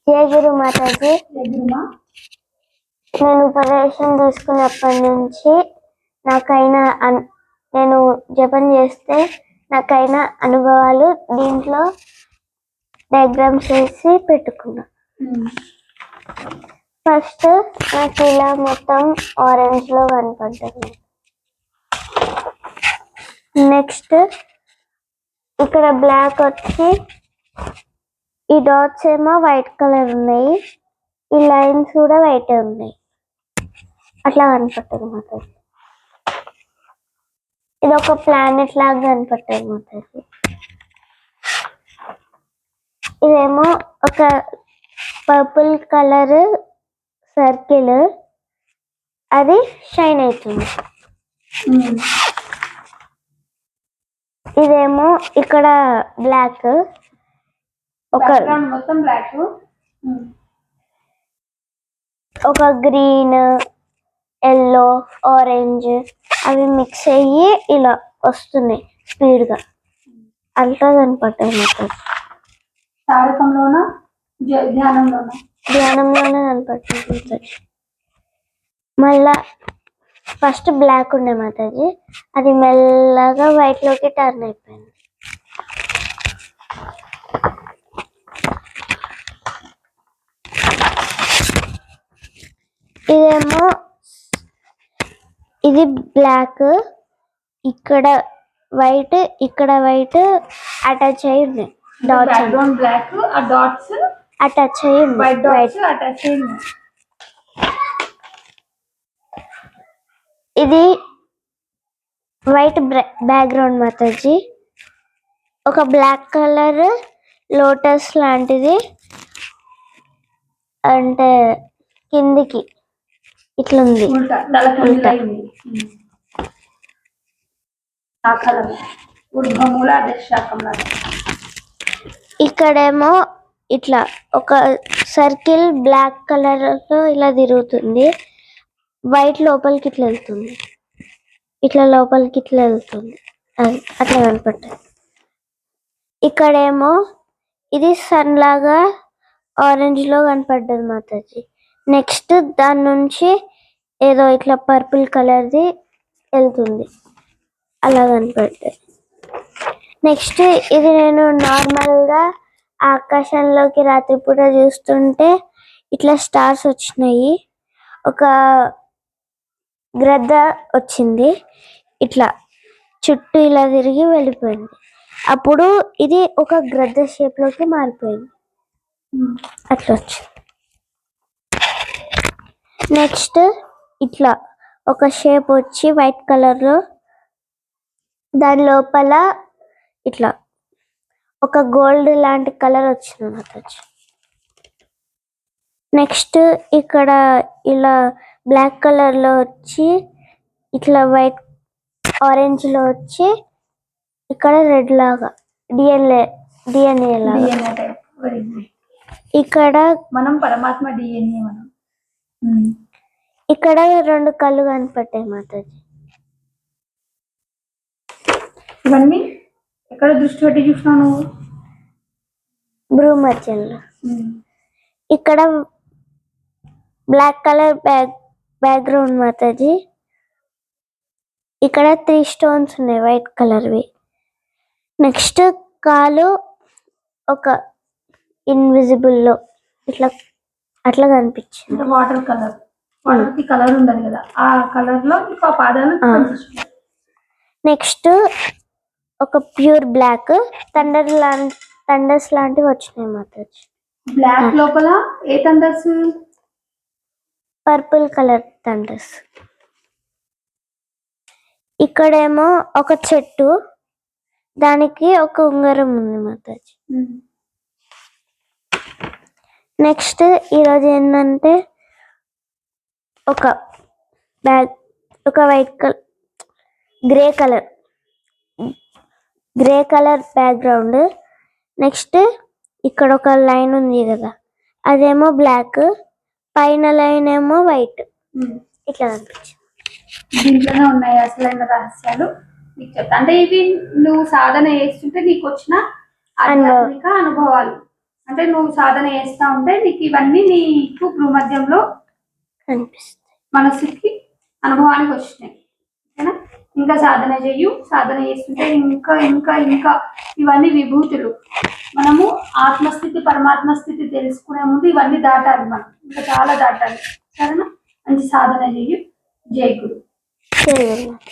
జయ గురు మాతాజీ. నేను ఉపదేశం తీసుకున్నప్పటి నుంచి నేను జపం చేస్తే నాకైన అనుభవాలు దీంట్లో డయాగ్రామ్స్ వేసి పెట్టుకున్నా. ఫస్ట్ నాకు ఇలా మొత్తం ఆరెంజ్ లో కనపడ్డది. నెక్స్ట్ ఇక్కడ బ్లాక్ వచ్చి ఈ డాట్స్ ఏమో వైట్ కలర్ ఉన్నాయి, ఈ లైన్స్ కూడా వైట్ ఉన్నాయి. అట్లా కనపడుతుంది మాకు. ఇది ఒక ప్లానెట్ లాగా కనపడుతుంది మాకు. ఇదేమో ఒక పర్పుల్ కలర్ సర్కిల్, అది షైన్ అవుతుంది. ఇదేమో ఇక్కడ బ్లాక్, ఒక గ్రీన్, ఎల్లో, ఆరెంజ్ అవి మిక్స్ అయ్యి ఇలా వస్తున్నాయి స్పీడ్ గా. అట్లా కనపడ్డాయి మొత్తం. ధ్యానంలోనే కనపడుతుంది. మళ్ళా ఫస్ట్ బ్లాక్ ఉండే మాతాజీ, అది మెల్లగా వైట్ లోకి టర్న్ అయిపోయింది. ఇదేమో ఇది బ్లాక్, ఇక్కడ వైట్, ఇక్కడ వైట్ అటాచ్ అయ్యి ఉంది. డాట్స్ అటాచ్ అయ్యి ఉంది. ఇది వైట్ బ్యాక్గ్రౌండ్ మాతాజీ. ఒక బ్లాక్ కలర్ లోటస్ లాంటిది, అంటే కిందికి ఇట్లుంది. ఇక్కడేమో ఇట్లా ఒక సర్కిల్ బ్లాక్ కలర్ లో ఇలా తిరుగుతుంది, వైట్ లోపలికి ఇట్లా వెళ్తుంది, ఇట్లా లోపలికి ఇట్లా వెళ్తుంది. అట్లా కనపడుతుంది. ఇక్కడేమో ఇది సన్ లాగా ఆరెంజ్ లో కనపడ్డది మాతాజీ. నెక్స్ట్ దాని నుంచి ఏదో ఇట్లా పర్పుల్ కలర్ది వెళ్తుంది, అలా కనపడ్డది. నెక్స్ట్ ఇది నేను నార్మల్ గా ఆకాశంలోకి రాత్రిపూట చూస్తుంటే ఇట్లా స్టార్స్ వచ్చినాయి, ఒక గ్రద్ద వచ్చింది, ఇట్లా చుట్టూ ఇలా తిరిగి వెళ్ళిపోయింది. అప్పుడు ఇది ఒక గ్రద్ద షేప్ లోకి మారిపోయింది. అట్లా వచ్చింది. నెక్స్ట్ ఇట్లా ఒక షేప్ వచ్చి వైట్ కలర్ లో, దాని లోపల ఇట్లా ఒక గోల్డ్ లాంటి కలర్ వచ్చింది. నెక్స్ట్ ఇక్కడ ఇలా బ్లాక్ కలర్ లో వచ్చి ఇట్లా వైట్ ఆరెంజ్ లో వచ్చి ఇక్కడ రెడ్ లాగా డిఎన్ఏ లాగా. ఇక్కడ మనం పరమాత్మ డిఎన్ఏ. మనం ఇక్కడ రెండు కళ్ళు కనపడ్డాయి మాతాజీ. ఇవన్నీ ఎక్కడ దృష్టి పెట్టి చూసినావు నువ్వు? భ్రూమధ్యంలో. ఇక్కడ బ్లాక్ కలర్ బ్యాక్గ్రౌండ్ మాతాజీ. ఇక్కడ 3 స్టోన్స్ ఉన్నాయి వైట్ కలర్వి. నెక్స్ట్ కాలు ఒక ఇన్విజిబుల్ లో ఇట్లా అట్లా కనిపించింది. వాటర్ కలర్ ఉండదు కదా, ఆ కలర్ లో ఇంకో పాదాలు. నెక్స్ట్ ఒక ప్యూర్ బ్లాక్ థండర్స్ లాంటివి వచ్చినాయి మాతాజీ. బ్లాక్ లోపల ఏ థండర్స్? Purple colour Thunders. ఇక్కడేమో ఒక చెట్టు, దానికి ఒక ఉంగరం ఉంది మాతాజీ. నెక్స్ట్ ఈరోజు ఏంటంటే ఒక white colour grey colour background. Next ఇక్కడ ఒక లైన్ ఉంది కదా, అదేమో బ్లాక్, పైన లైన్ ఏమో వైట్. ఇట్లా కనిపించింది. దీంట్లోనే ఉన్నాయి అసలైన రహస్యాలు. నీకు చెప్తా, అంటే ఇవి నువ్వు సాధన చేస్తుంటే నీకు వచ్చిన ఆధ్యాత్మిక అనుభవాలు. అంటే నువ్వు సాధన చేస్తా ఉంటే నీకు ఇవన్నీ నీకు భూమధ్యంలో కనిపిస్తుంది. మనసుకి అనుభవానికి వచ్చినాయి. ఓకేనా? ఇంకా సాధన చెయ్యు. సాధన చేస్తుంటే ఇంకా ఇంకా ఇంకా ఇవన్నీ విభూతులు. మనము ఆత్మస్థితి పరమాత్మ స్థితి తెలుసుకునే ముందు ఇవన్నీ దాటాలి. మనం ఇంకా చాలా దాటాలి. సరేనా? మంచి సాధన చెయ్యు. జై గురు. జై గురునాథ్.